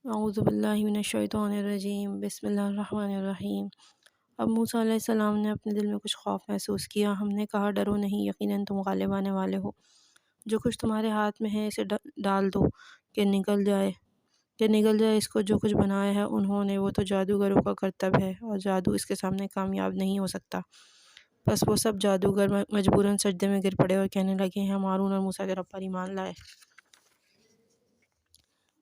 اعوذ باللہ من الشیطان الرجیم، بسم اللہ الرحمن الرحیم۔ اب موسیٰ علیہ السلام نے اپنے دل میں کچھ خوف محسوس کیا۔ ہم نے کہا ڈرو نہیں، یقیناً تم غالب آنے والے ہو۔ جو کچھ تمہارے ہاتھ میں ہے اسے ڈال دو کہ نکل جائے اس کو جو کچھ بنایا ہے انہوں نے۔ وہ تو جادوگروں کا کرتب ہے اور جادو اس کے سامنے کامیاب نہیں ہو سکتا۔ بس وہ سب جادوگر مجبوراً سجدے میں گر پڑے اور کہنے لگے ہم ہارون اور موسیٰ کے رب پر ایمان لائے۔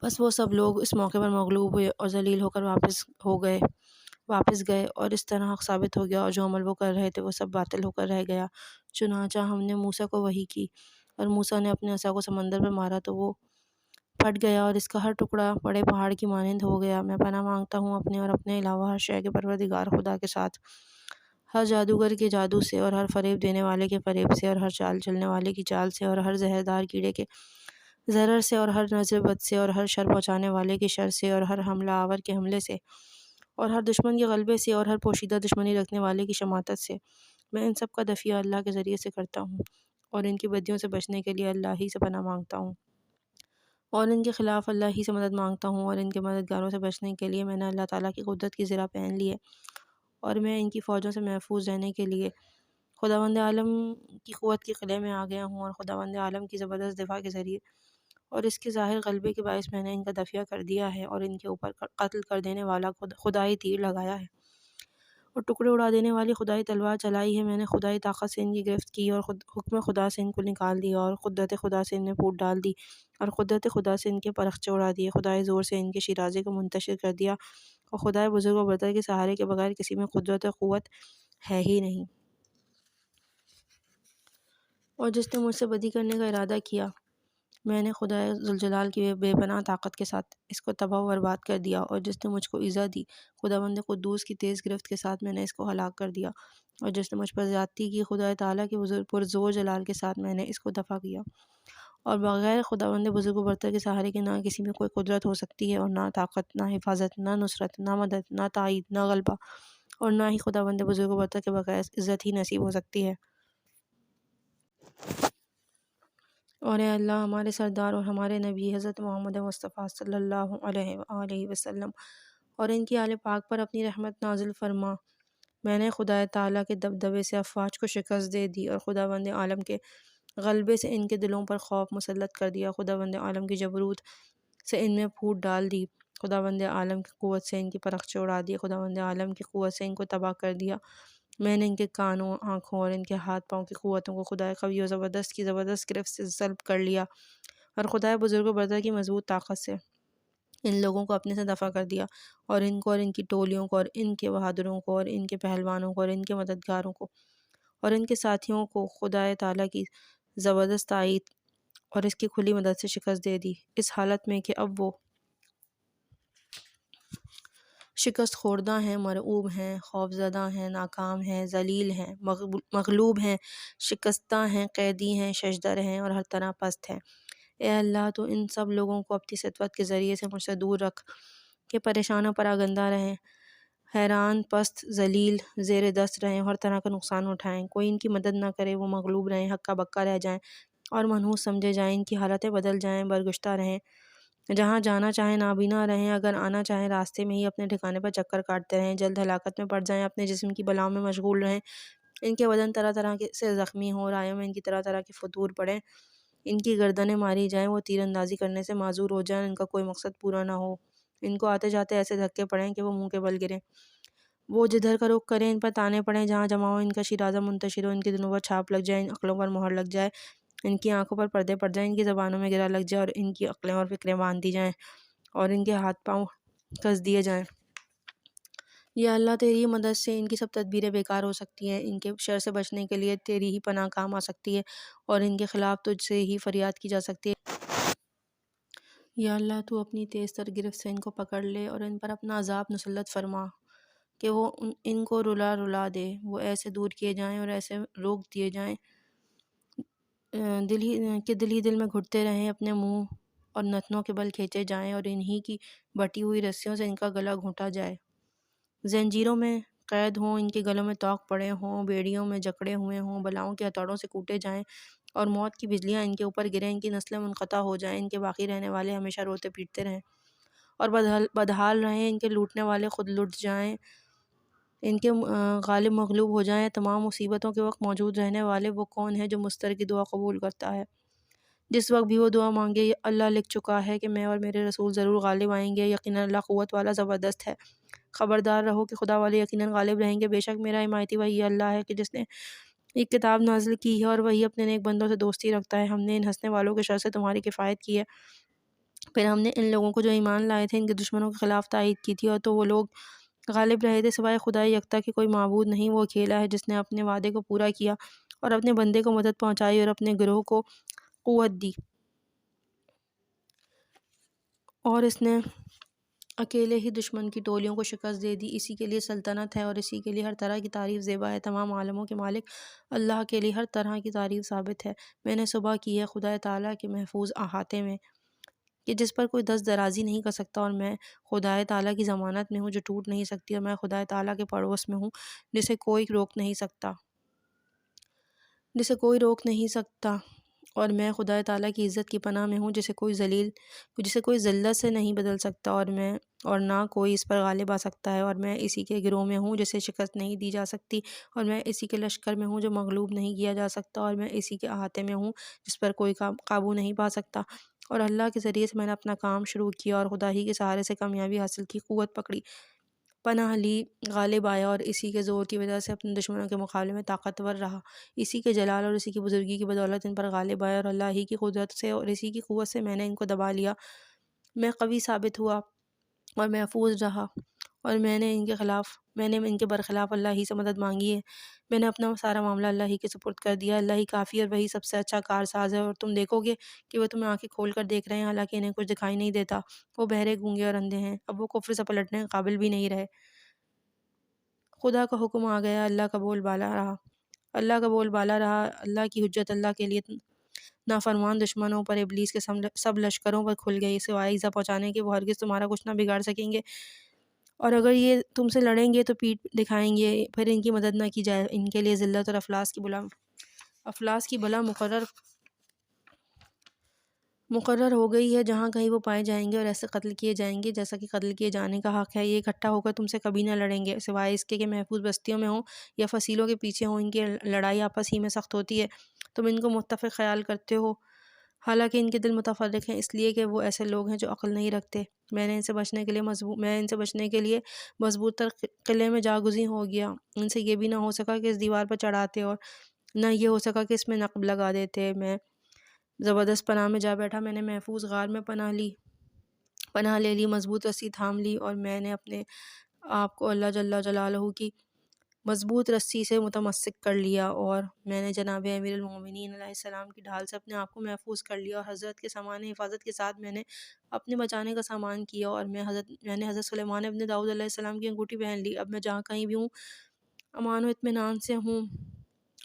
بس وہ سب لوگ اس موقع پر مغلوب ہوئے اور ذلیل ہو کر واپس گئے اور اس طرح حق ثابت ہو گیا اور جو عمل وہ کر رہے تھے وہ سب باطل ہو کر رہ گیا۔ چنانچہ ہم نے موسیٰ کو وحی کی اور موسیٰ نے اپنے عصا کو سمندر پر مارا تو وہ پھٹ گیا اور اس کا ہر ٹکڑا بڑے پہاڑ کی مانند ہو گیا۔ میں پناہ مانگتا ہوں اپنے اور اپنے علاوہ ہر شے کے پروردگار خدا کے ساتھ، ہر جادوگر کے جادو سے اور ہر فریب دینے والے کے فریب سے اور ہر چال چلنے والے کی چال سے اور ہر زہردار کیڑے کے ضرر سے اور ہر نظر بد سے اور ہر شر پہنچانے والے کے شر سے اور ہر حملہ آور کے حملے سے اور ہر دشمن کے غلبے سے اور ہر پوشیدہ دشمنی رکھنے والے کی شماتت سے۔ میں ان سب کا دفیع اللہ کے ذریعے سے کرتا ہوں اور ان کی بدیوں سے بچنے کے لیے اللہ ہی سے پناہ مانگتا ہوں اور ان کے خلاف اللہ ہی سے مدد مانگتا ہوں اور ان کے مددگاروں سے بچنے کے لیے میں نے اللہ تعالیٰ کی قدرت کی زرہ پہن لی ہے اور میں ان کی فوجوں سے محفوظ رہنے کے لیے خداوند عالم کی قوت کے قلعے میں آ گیا ہوں اور خداوند عالم کی زبردست دفاع کے ذریعے اور اس کے ظاہر غلبے کے باعث میں نے ان کا دفیع کر دیا ہے اور ان کے اوپر قتل کر دینے والا خدائی تیر لگایا ہے اور ٹکڑے اڑا دینے والی خدائی تلوار چلائی ہے۔ میں نے خدائی طاقت سے ان کی گرفت کی اور حکم خدا سے ان کو نکال دیا اور قدرت خدا سے انہیں پھوٹ ڈال دی اور قدرت خدا سے ان کے پرخچے اڑا دیے۔ خدائے زور سے ان کے شیرازے کو منتشر کر دیا اور خدائے بزرگ و برتر کے سہارے کے بغیر کسی میں قدرت و قوت ہے ہی نہیں۔ اور جس نے مجھ سے بدی کرنے کا ارادہ کیا میں نے خدائے ذوالجلال کی بے پناہ طاقت کے ساتھ اس کو تباہ و برباد کر دیا اور جس نے مجھ کو ایذا دی خداوند قدوس کی تیز گرفت کے ساتھ میں نے اس کو ہلاک کر دیا اور جس نے مجھ پر زیادتی کی خدائے تعالیٰ کے پرزور جلال کے ساتھ میں نے اس کو دفع کیا اور بغیر خداوند بزرگ و برتر کے سہارے کے نہ کسی میں کوئی قدرت ہو سکتی ہے اور نہ طاقت، نہ حفاظت، نہ نصرت، نہ مدد، نہ تائید، نہ غلبہ اور نہ ہی خداوند بزرگ و برتر کے بغیر عزت ہی نصیب ہو سکتی ہے۔ اور اے اللہ ہمارے سردار اور ہمارے نبی حضرت محمد مصطفیٰ صلی اللہ علیہ وآلہ وسلم اور ان کی آل پاک پر اپنی رحمت نازل فرما۔ میں نے خدائے تعالیٰ کے دبدبے سے افواج کو شکست دے دی اور خداوند عالم کے غلبے سے ان کے دلوں پر خوف مسلط کر دیا۔ خداوند عالم کی جبروت سے ان میں پھوٹ ڈال دی، خداوند عالم کی قوت سے ان کی پرخچے اڑا دیے، خداوند عالم کی قوت سے ان کو تباہ کر دیا۔ میں نے ان کے کانوں، آنکھوں اور ان کے ہاتھ پاؤں کی قوتوں کو خدائے قوی و زبردست کی زبردست گرفت سے سلب کر لیا اور خدائے بزرگ و برتر کی مضبوط طاقت سے ان لوگوں کو اپنے سے دفع کر دیا اور ان کو اور ان کی ٹولیوں کو اور ان کے بہادروں کو اور ان کے پہلوانوں کو اور ان کے مددگاروں کو اور ان کے ساتھیوں کو خدائے تعالیٰ کی زبردست تائید اور اس کی کھلی مدد سے شکست دے دی، اس حالت میں کہ اب وہ شکست خوردہ ہیں، مرعوب ہیں، خوفزدہ ہیں، ناکام ہیں، ذلیل ہیں، مغلوب ہیں، شکستہ ہیں، قیدی ہیں، ششدر ہیں اور ہر طرح پست ہیں۔ اے اللہ تو ان سب لوگوں کو اپنی ستوت کے ذریعے سے مجھ سے دور رکھ کہ پریشان و پراگندہ رہیں، حیران، پست، ذلیل، زیر دست رہیں، ہر طرح کا نقصان اٹھائیں، کوئی ان کی مدد نہ کرے، وہ مغلوب رہیں، ہکا بکا رہ جائیں اور منحوس سمجھے جائیں، ان کی حالتیں بدل جائیں، برگشتہ رہیں، جہاں جانا چاہیں نابینا رہیں، اگر آنا چاہیں راستے میں ہی اپنے ٹھکانے پر چکر کاٹتے رہیں، جلد ہلاکت میں پڑ جائیں، اپنے جسم کی بلاؤں میں مشغول رہیں، ان کے بدن طرح طرح سے زخمی ہوں، رایوں میں ان کی طرح طرح کے فتور پڑیں، ان کی گردنیں ماری جائیں، وہ تیر اندازی کرنے سے معذور ہو جائیں، ان کا کوئی مقصد پورا نہ ہو، ان کو آتے جاتے ایسے دھکے پڑیں کہ وہ منہ کے بل گریں، وہ جدھر کا رخ کریں ان پر تانے پڑیں، جہاں جمع ہو ان کا شیرازہ منتشر ہو، ان کے دلوں پر چھاپ لگ جائے، ان عقلوں پر مہر لگ جائے، ان کی آنکھوں پر پردے پڑ جائیں، ان کی زبانوں میں گرہ لگ جائے اور ان کی عقلیں اور فکریں باندھ دی جائیں اور ان کے ہاتھ پاؤں کس دیے جائیں۔ یا اللہ تیری مدد سے ان کی سب تدبیریں بیکار ہو سکتی ہیں، ان کے شر سے بچنے کے لیے تیری ہی پناہ کام آ سکتی ہے اور ان کے خلاف تجھ سے ہی فریاد کی جا سکتی ہے۔ یا اللہ تو اپنی تیز تر گرفت سے ان کو پکڑ لے اور ان پر اپنا عذاب مسلط فرما کہ وہ ان کو رلا رلا دے، وہ ایسے دور کیے جائیں اور ایسے روک دیے جائیں دل ہی دل میں گھٹتے رہیں، اپنے منہ اور نتنوں کے بل کھینچے جائیں اور انہی کی بٹی ہوئی رسیوں سے ان کا گلا گھونٹا جائے، زنجیروں میں قید ہوں، ان کے گلوں میں طوق پڑے ہوں، بیڑیوں میں جکڑے ہوئے ہوں، بلاؤں کے ہتھوڑوں سے کوٹے جائیں اور موت کی بجلیاں ان کے اوپر گریں، ان کی نسلیں منقطع ہو جائیں، ان کے باقی رہنے والے ہمیشہ روتے پیٹتے رہیں اور بدحال رہیں، ان کے لوٹنے والے خود لٹ جائیں، ان کے غالب مغلوب ہو جائیں۔ تمام مصیبتوں کے وقت موجود رہنے والے وہ کون ہے جو مضطر کی دعا قبول کرتا ہے؟ جس وقت بھی وہ دعا مانگے اللہ لکھ چکا ہے کہ میں اور میرے رسول ضرور غالب آئیں گے، یقیناً اللہ قوت والا زبردست ہے۔ خبردار رہو کہ خدا والے یقیناً غالب رہیں گے، بے شک میرا حمایتی وہی اللہ ہے کہ جس نے ایک کتاب نازل کی ہے اور وہی اپنے نیک بندوں سے دوستی رکھتا ہے۔ ہم نے ان ہنسنے والوں کے شر سے تمہاری کفایت کی ہے، پھر ہم نے ان لوگوں کو جو ایمان لائے تھے ان کے دشمنوں کے خلاف تائید کی تھی، اور تو وہ لوگ غالب رہے تھے سوائے خدا یکتا کہ کوئی معبود نہیں۔ وہ اکیلا ہے جس نے اپنے وعدے کو پورا کیا اور اپنے بندے کو مدد پہنچائی اور اپنے گروہ کو قوت دی، اور اس نے اکیلے ہی دشمن کی ٹولیوں کو شکست دے دی۔ اسی کے لیے سلطنت ہے اور اسی کے لیے ہر طرح کی تعریف زیبا ہے۔ تمام عالموں کے مالک اللہ کے لیے ہر طرح کی تعریف ثابت ہے۔ میں نے صبح کی ہے خدا تعالیٰ کے محفوظ احاطے میں کہ جس پر کوئی دست درازی نہیں کر سکتا، اور میں خدا تعالیٰ کی ضمانت میں ہوں جو ٹوٹ نہیں سکتی، اور میں خدا تعالیٰ کے پڑوس میں ہوں جسے کوئی روک نہیں سکتا، اور میں خدا تعالیٰ کی عزت کی پناہ میں ہوں جسے کوئی ذلت سے نہیں بدل سکتا، اور نہ کوئی اس پر غالب آ سکتا ہے، اور میں اسی کے گروہ میں ہوں جسے شکست نہیں دی جا سکتی، اور میں اسی کے لشکر میں ہوں جو مغلوب نہیں کیا جا سکتا، اور میں اسی کے احاطے میں ہوں جس پر کوئی قابو نہیں پا سکتا۔ اور اللہ کے ذریعے سے میں نے اپنا کام شروع کیا اور خدا ہی کے سہارے سے کامیابی حاصل کی، قوت پکڑی، پناہ لی، غالب آیا، اور اسی کے زور کی وجہ سے اپنے دشمنوں کے مقابلے میں طاقتور رہا۔ اسی کے جلال اور اسی کی بزرگی کی بدولت ان پر غالب آیا، اور اللہ ہی کی قدرت سے اور اسی کی قوت سے میں نے ان کو دبا لیا۔ میں قوی ثابت ہوا اور محفوظ رہا، اور میں نے ان کے برخلاف اللہ ہی سے مدد مانگی ہے۔ میں نے اپنا سارا معاملہ اللہ ہی کے سپرد کر دیا۔ اللہ ہی کافی اور وہی سب سے اچھا کارساز ہے، اور تم دیکھو گے کہ وہ تمہیں آنکھیں کھول کر دیکھ رہے ہیں حالانکہ انہیں کچھ دکھائی نہیں دیتا۔ وہ بہرے، گونگے اور اندھے ہیں، اب وہ کفر سے پلٹنے کے قابل بھی نہیں رہے۔ خدا کا حکم آ گیا، اللہ کا بول بالا رہا، اللہ کی حجت اللہ کے لیے نافرمان دشمنوں پر، ابلیس کے سب لشکروں پر کھل گئی، سوائے ایذا پہنچانے کے وہ ہرگز تمہارا کچھ نہ بگاڑ سکیں گے، اور اگر یہ تم سے لڑیں گے تو پیٹھ دکھائیں گے، پھر ان کی مدد نہ کی جائے۔ ان کے لیے ذلت اور افلاس کی بلا مقرر ہو گئی ہے، جہاں کہیں وہ پائے جائیں گے، اور ایسے قتل کیے جائیں گے جیسا کہ قتل کیے جانے کا حق ہے۔ یہ اکٹھا ہو کر تم سے کبھی نہ لڑیں گے سوائے اس کے کہ محفوظ بستیوں میں ہوں یا فصیلوں کے پیچھے ہوں۔ ان کی لڑائی آپس ہی میں سخت ہوتی ہے، تم ان کو متفق خیال کرتے ہو، حالانکہ ان کے دل متفرق ہیں، اس لیے کہ وہ ایسے لوگ ہیں جو عقل نہیں رکھتے۔ میں ان سے بچنے کے لیے مضبوط تر قلعے میں جاگزین ہو گیا۔ ان سے یہ بھی نہ ہو سکا کہ اس دیوار پر چڑھاتے، اور نہ یہ ہو سکا کہ اس میں نقب لگا دیتے۔ میں زبردست پناہ میں جا بیٹھا، میں نے محفوظ غار میں پناہ لے لی، مضبوط رسی تھام لی، اور میں نے اپنے آپ کو اللہ جل جلالہ کی مضبوط رسی سے متمسک کر لیا، اور میں نے جناب امیر المومنین علیہ السلام کی ڈھال سے اپنے آپ کو محفوظ کر لیا، اور حضرت کے سامان حفاظت کے ساتھ میں نے اپنے بچانے کا سامان کیا، اور میں نے حضرت سلیمان ابن داؤد علیہ السلام کی انگوٹھی پہن لی۔ اب میں جہاں کہیں بھی ہوں امان و اطمینان سے ہوں،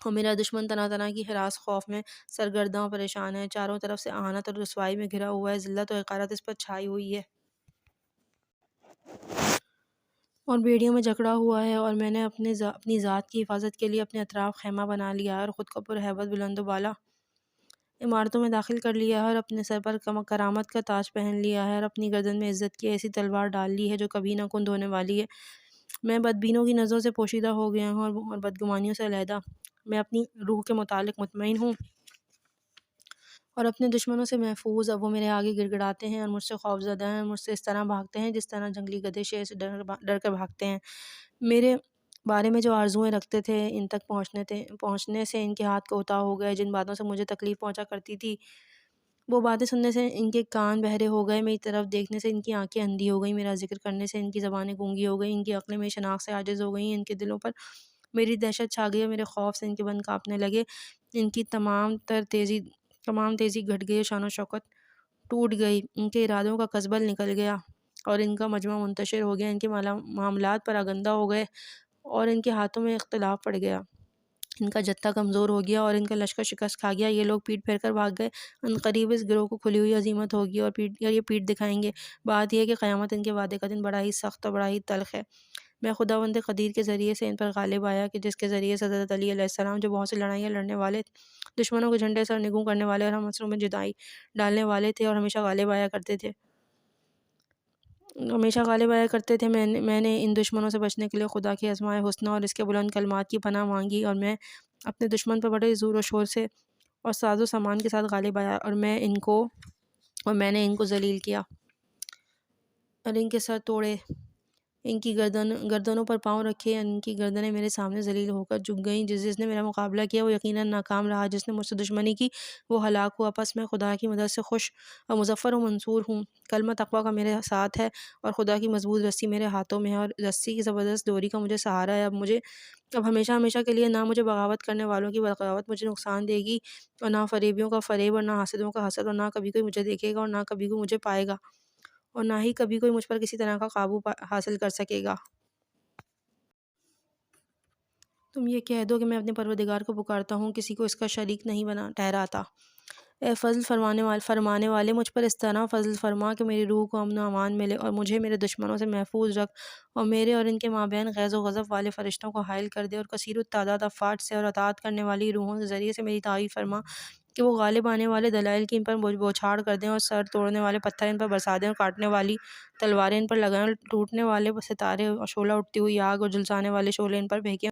اور میرا دشمن طرح طرح کی ہراس خوف میں سرگرداں و پریشان ہے، چاروں طرف سے اہانت اور رسوائی میں گھرا ہوا ہے، ذلت و حقارت اس پر چھائی ہوئی ہے اور بیڑیوں میں جکڑا ہوا ہے، اور میں نے اپنی ذات کی حفاظت کے لیے اپنے اطراف خیمہ بنا لیا ہے، اور خود کو پر ہیبت بلند و بالا عمارتوں میں داخل کر لیا ہے، اور اپنے سر پر کرامت کا تاج پہن لیا ہے، اور اپنی گردن میں عزت کی ایسی تلوار ڈال لی ہے جو کبھی نہ کند ہونے والی ہے۔ میں بدبینوں کی نظروں سے پوشیدہ ہو گیا ہوں اور بدگمانیوں سے علیحدہ۔ میں اپنی روح کے متعلق مطمئن ہوں اور اپنے دشمنوں سے محفوظ۔ اب وہ میرے آگے گڑ گڑاتے ہیں اور مجھ سے خوف زدہ ہیں، مجھ سے اس طرح بھاگتے ہیں جس طرح جنگلی گدھے شیر سے ڈر کر بھاگتے ہیں۔ میرے بارے میں جو آرزوئیں رکھتے تھے ان تک پہنچنے سے ان کے ہاتھ کوتا ہو گئے۔ جن باتوں سے مجھے تکلیف پہنچا کرتی تھی وہ باتیں سننے سے ان کے کان بہرے ہو گئے، میری طرف دیکھنے سے ان کی آنکھیں اندھی ہو گئیں، میرا ذکر کرنے سے ان کی زبانیں گونگی ہو گئیں، ان کی عقلیں میری شناخت سے عاجز ہو گئیں، ان کے دلوں پر میری دہشت چھا گئی، میرے خوف سے ان کے بند کانپنے لگے، ان کی تمام تیزی گھٹ گئی، شان و شوکت ٹوٹ گئی، ان کے ارادوں کا قصبل نکل گیا اور ان کا مجمع منتشر ہو گیا، ان کے معاملات پراگندہ ہو گئے اور ان کے ہاتھوں میں اختلاف پڑ گیا، ان کا جتھا کمزور ہو گیا اور ان کا لشکر شکست کھا گیا۔ یہ لوگ پیٹ پھیر کر بھاگ گئے، عنقریب اس گروہ کو کھلی ہوئی عزیمت ہوگی اور یہ پیٹ دکھائیں گے۔ بات یہ ہے کہ قیامت ان کے وعدے کا دن بڑا ہی سخت اور بڑا ہی تلخ ہے۔ میں خداوند قدیر کے ذریعے سے ان پر غالب آیا کہ جس کے ذریعے سے حضرت علی علیہ السلام جو بہت سی لڑائیاں لڑنے والے، دشمنوں کے جھنڈے سر نگوں کرنے والے اور ہم عصروں میں جدائی ڈالنے والے تھے اور ہمیشہ غالب آیا کرتے تھے، ہمیشہ غالب آیا کرتے تھے۔ میں نے ان دشمنوں سے بچنے کے لیے خدا کے اسماء حسنہ اور اس کے بلند کلمات کی پناہ مانگی، اور میں اپنے دشمن پر بڑے زور و شور سے اور ساز و سامان کے ساتھ غالب آیا، اور میں نے ان کو ذلیل کیا اور ان کے سر توڑے، ان کی گردنوں پر پاؤں رکھے، ان کی گردنیں میرے سامنے ذلیل ہو کر جھک گئیں۔ جس نے میرا مقابلہ کیا وہ یقیناً ناکام رہا، جس نے مجھ سے دشمنی کی وہ ہلاک ہوا۔ پس میں خدا کی مدد سے خوش اور مظفر و منصور ہوں۔ کلمہ تقویٰ کا میرے ساتھ ہے اور خدا کی مضبوط رسی میرے ہاتھوں میں ہے، اور رسی کی زبردست ڈوری کا مجھے سہارا ہے۔ اب ہمیشہ ہمیشہ کے لیے نہ مجھے بغاوت کرنے والوں کی بغاوت مجھے نقصان دے گی، اور نہ فریبیوں کا فریب، اور نہ حاسدوں کا حسد، اور نہ کبھی کوئی مجھے دیکھے گا، اور نہ کبھی کوئی مجھے پائے گا، اور نہ ہی کبھی کوئی مجھ پر کسی طرح کا قابو حاصل کر سکے گا۔ تم یہ کہہ دو کہ میں اپنے پروردگار کو پکارتا ہوں، کسی کو اس کا شریک نہیں بنا ٹھہراتا۔ اے فضل فرمانے والے، مجھ پر اس طرح فضل فرما کہ میری روح کو امن و امان ملے، اور مجھے میرے دشمنوں سے محفوظ رکھ، اور میرے اور ان کے مابین غیظ و غضب والے فرشتوں کو حائل کر دے، اور کثیر التعداد افواج سے اور اطاعت کرنے والی روحوں کے ذریعے سے میری تعریف فرما کہ وہ غالب آنے والے دلائل کی ان پر بوچھاڑ کر دیں، اور سر توڑنے والے پتھر ان پر برسا دیں، اور کاٹنے والی تلواریں ان پر لگائیں، اور ٹوٹنے والے ستارے اور شعلہ اٹھتی ہوئی آگ اور جھلسانے والے شعلے ان پر پھینکیں،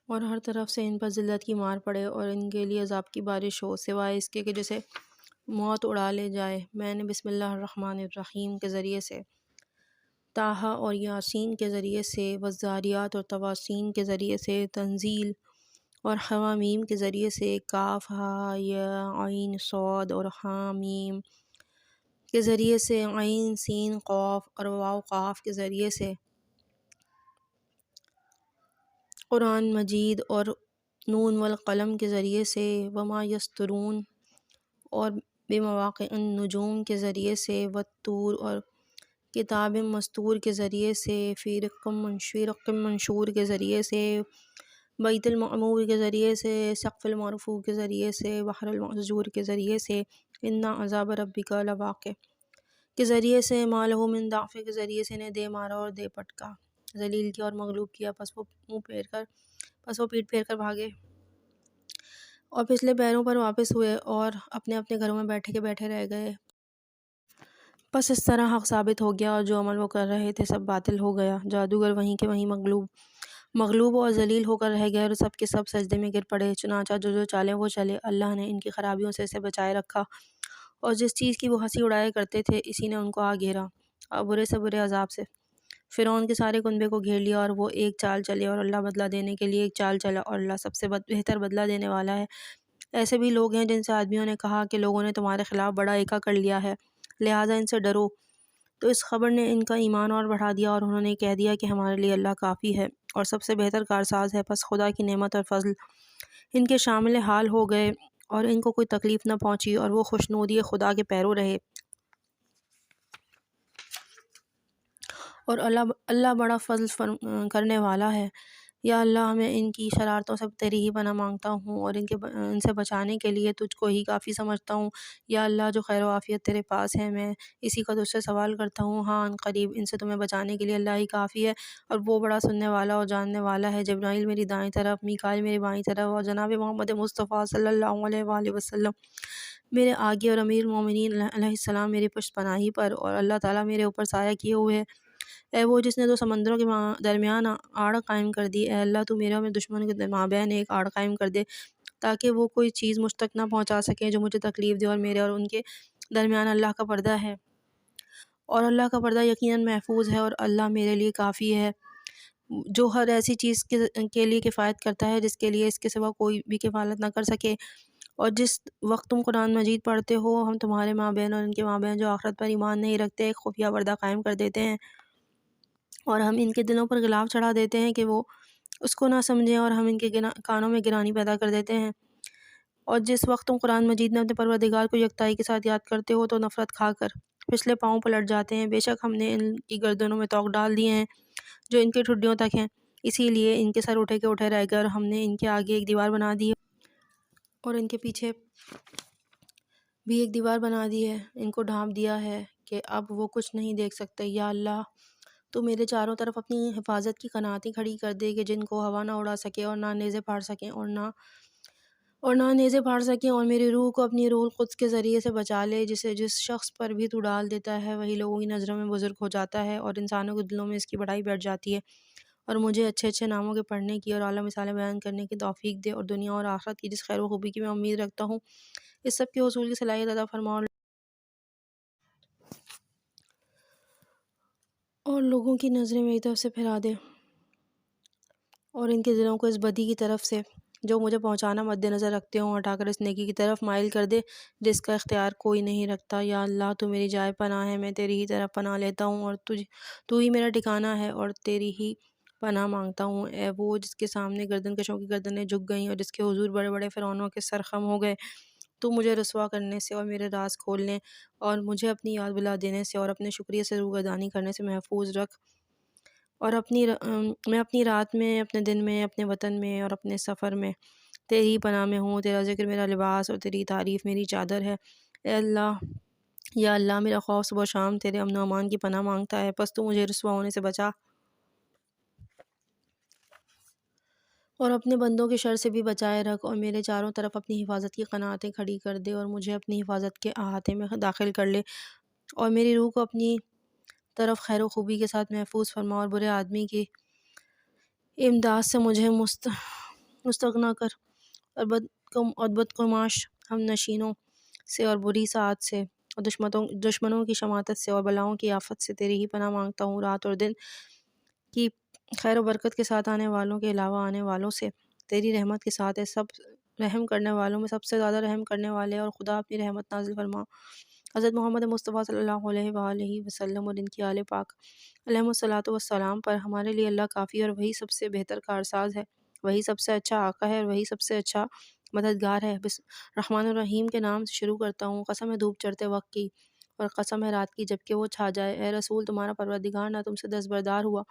اور ہر طرف سے ان پر ذلت کی مار پڑے، اور ان کے لیے عذاب کی بارش ہو، سوائے اس کے کہ جسے موت اڑا لے جائے۔ میں نے بسم اللہ الرحمن الرحیم کے ذریعے سے، طٰہٰ اور یاسین کے ذریعے سے، والذاریات اور تواسین کے ذریعے سے، تنزیل اور حوامیم کے ذریعے سے، کاف ہا یا عین صاد اور حامیم کے ذریعے سے، عین سین قاف اور واو قاف کے ذریعے سے، قرآن مجید اور نون والقلم کے ذریعے سے، وما یسطرون اور بمواقع النجوم کے ذریعے سے، والطور اور کتاب مستور کے ذریعے سے، فی رق منشور کے ذریعے سے، بیت المعمور کے ذریعے سے، سقف المرفوع کے ذریعے سے، بحر المسجور کے ذریعے سے، ان عذاب ربک لواقع کے ذریعے سے، ما لہ من دافع کے ذریعے سے، انہیں دے مارا اور دے پٹکا، ذلیل کیا اور مغلوب کیا، پس وہ پیٹ پھیر کر بھاگے اور پچھلے پیروں پر واپس ہوئے، اور اپنے اپنے گھروں میں بیٹھے رہ گئے۔ پس اس طرح حق ثابت ہو گیا، اور جو عمل وہ کر رہے تھے سب باطل ہو گیا۔ جادوگر وہیں کے وہیں مغلوب اور ذلیل ہو کر رہ گئے، اور سب کے سب سجدے میں گر پڑے۔ چنانچہ جو چالیں وہ چلے، اللہ نے ان کی خرابیوں سے اسے بچائے رکھا، اور جس چیز کی وہ ہنسی اڑایا کرتے تھے اسی نے ان کو آ گھیرا، اور برے سے برے عذاب سے فرعون کے سارے کنبے کو گھیر لیا، اور وہ ایک چال چلے، اور اللہ بدلہ دینے کے لیے ایک چال چلا، اور اللہ سب سے بہتر بدلہ دینے والا ہے۔ ایسے بھی لوگ ہیں جن سے آدمیوں نے کہا کہ لوگوں نے تمہارے خلاف بڑا ایکا کر لیا ہے، لہٰذا ان سے ڈرو، تو اس خبر نے ان کا ایمان اور بڑھا دیا، اور انہوں نے کہہ دیا کہ ہمارے لیے اللہ کافی ہے اور سب سے بہتر کارساز ہے۔ پس خدا کی نعمت اور فضل ان کے شامل حال ہو گئے، اور ان کو کوئی تکلیف نہ پہنچی، اور وہ خوشنودی خدا کے پیرو رہے، اور اللہ بڑا فضل کرنے والا ہے۔ یا اللہ، میں ان کی شرارتوں سے تیری ہی پناہ مانگتا ہوں، اور ان سے بچانے کے لیے تجھ کو ہی کافی سمجھتا ہوں۔ یا اللہ، جو خیر و عافیت تیرے پاس ہے، میں اسی کا تجھ سے سوال کرتا ہوں۔ ہاں، ان قریب ان سے تمہیں بچانے کے لیے اللہ ہی کافی ہے، اور وہ بڑا سننے والا اور جاننے والا ہے۔ جبرائیل میری دائیں طرف، میکائیل میری بائیں طرف، اور جناب محمد مصطفیٰ صلی اللہ علیہ وآلہ وسلم میرے آگے، اور امیر المومنین علیہ السلام میری پشت پناہی پر، اور اللہ تعالیٰ میرے اوپر سایہ کیے ہوئے ہے۔ اے وہ جس نے دو سمندروں کے درمیان آڑ قائم کر دی، اے اللہ تو میرے اور میرے دشمنوں کے مابین ایک آڑ قائم کر دے، تاکہ وہ کوئی چیز مجھ تک نہ پہنچا سکے جو مجھے تکلیف دے، اور میرے اور ان کے درمیان اللہ کا پردہ ہے، اور اللہ کا پردہ یقیناً محفوظ ہے، اور اللہ میرے لیے کافی ہے، جو ہر ایسی چیز کے لیے کفایت کرتا ہے جس کے لیے اس کے سوا کوئی بھی کفالت نہ کر سکے۔ اور جس وقت تم قرآن مجید پڑھتے ہو، ہم تمہارے مابین اور ان کے مابین جو آخرت پر ایمان نہیں رکھتے ایک خفیہ پردہ قائم کر دیتے ہیں، اور ہم ان کے دلوں پر غلاف چڑھا دیتے ہیں کہ وہ اس کو نہ سمجھیں، اور ہم ان کے کانوں میں گرانی پیدا کر دیتے ہیں۔ اور جس وقت تم قرآن مجید میں اپنے پروردگار کو یکتائی کے ساتھ یاد کرتے ہو تو نفرت کھا کر پچھلے پاؤں پلٹ جاتے ہیں۔ بے شک ہم نے ان کی گردنوں میں توق ڈال دیے ہیں جو ان کے ٹھڈیوں تک ہیں، اسی لیے ان کے سر اٹھے کے اٹھے رہ گئے، اور ہم نے ان کے آگے ایک دیوار بنا دی ہے اور ان کے پیچھے بھی ایک دیوار بنا دی ہے، ان کو ڈھانپ دیا ہے کہ اب وہ کچھ نہیں دیکھ سکتے۔ یا اللہ، تو میرے چاروں طرف اپنی حفاظت کی قناتیں کھڑی کر دے کہ جن کو ہوا نہ اڑا سکے، اور نہ نیزے پھاڑ سکیں، اور نہ نیزے پھاڑ سکیں، اور میری روح کو اپنی روح القدس کے ذریعے سے بچا لے، جس شخص پر بھی تو ڈال دیتا ہے وہی لوگوں کی نظروں میں بزرگ ہو جاتا ہے، اور انسانوں کے دلوں میں اس کی بڑائی بیٹھ جاتی ہے۔ اور مجھے اچھے اچھے ناموں کے پڑھنے کی اور اعلیٰ مثالیں بیان کرنے کی توفیق دے، اور دنیا اور آخرت کی جس خیر و خوبی کی میں امید رکھتا ہوں، اس سب کے حصول کی صلاحیت عطا فرما، اور لوگوں کی نظریں میری طرف سے پھیرا دے، اور ان کے دلوں کو اس بدی کی طرف سے جو مجھے پہنچانا مد نظر رکھتے ہوں ہٹا کر اس نیکی کی طرف مائل کر دے جس کا اختیار کوئی نہیں رکھتا۔ یا اللہ، تو میری جائے پناہ ہے، میں تیری ہی طرف پناہ لیتا ہوں، اور تو ہی میرا ٹھکانہ ہے، اور تیری ہی پناہ مانگتا ہوں۔ اے وہ جس کے سامنے گردن کشوں کی گردنیں جھک گئیں اور جس کے حضور بڑے بڑے فرعونوں کے سر خم ہو گئے، تو مجھے رسوا کرنے سے اور میرے راز کھولنے اور مجھے اپنی یاد بلا دینے سے اور اپنے شکریہ سے روگردانی کرنے سے محفوظ رکھ، اور میں اپنی رات میں، اپنے دن میں، اپنے وطن میں اور اپنے سفر میں تیری ہی پناہ میں ہوں۔ تیرا ذکر میرا لباس اور تیری تعریف میری چادر ہے۔ اے اللہ، یا اللہ، میرا خوف صبح و شام تیرے امن و امان کی پناہ مانگتا ہے، پس تو مجھے رسوا ہونے سے بچا، اور اپنے بندوں کے شر سے بھی بچائے رکھ، اور میرے چاروں طرف اپنی حفاظت کی قناتیں کھڑی کر دے، اور مجھے اپنی حفاظت کے احاطے میں داخل کر لے، اور میری روح کو اپنی طرف خیر و خوبی کے ساتھ محفوظ فرما، اور برے آدمی کی امداد سے مجھے مستغنا کر، اور بدقماش ہم نشینوں سے اور بری ساعت سے اور دشمنوں کی شماتت سے اور بلاؤں کی آفت سے تیری ہی پناہ مانگتا ہوں۔ رات اور دن کی خیر و برکت کے ساتھ آنے والوں کے علاوہ آنے والوں سے تیری رحمت کے ساتھ ہے، سب رحم کرنے والوں میں سب سے زیادہ رحم کرنے والے، اور خدا اپنی رحمت نازل فرما حضرت محمد مصطفیٰ صلی اللہ علیہ وآلہ وسلم اور ان کی آل پاک علیہم الصلاۃ والسلام پر۔ ہمارے لیے اللہ کافی، اور وہی سب سے بہتر کارساز ہے، وہی سب سے اچھا آقا ہے، اور وہی سب سے اچھا مددگار ہے۔ رحمان الرحیم کے نام سے شروع کرتا ہوں۔ قسم ہے دھوپ چڑھتے وقت کی، اور قسم ہے رات کی جبکہ وہ چھا جائے۔ اے رسول، تمہارا پروردگار نہ تم سے دستبردار ہوا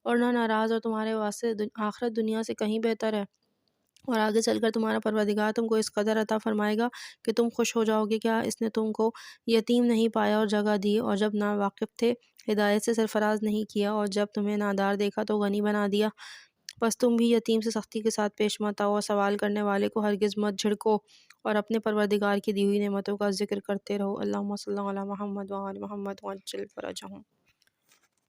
اور نہ ناراض، اور تمہارے واسطے آخرت دنیا سے کہیں بہتر ہے، اور آگے چل کر تمہارا پروردگار تم کو اس قدر عطا فرمائے گا کہ تم خوش ہو جاؤ گے۔ کیا اس نے تم کو یتیم نہیں پایا اور جگہ دی، اور جب نا واقف تھے ہدایت سے سرفراز نہیں کیا، اور جب تمہیں نادار دیکھا تو غنی بنا دیا؟ پس تم بھی یتیم سے سختی کے ساتھ پیش مت آؤ، اور سوال کرنے والے کو ہرگز مت جھڑکو، اور اپنے پروردگار کی دی ہوئی نعمتوں کا ذکر کرتے رہو۔ اللہم صلی علی محمد وآل محمد وعجل فرجہم۔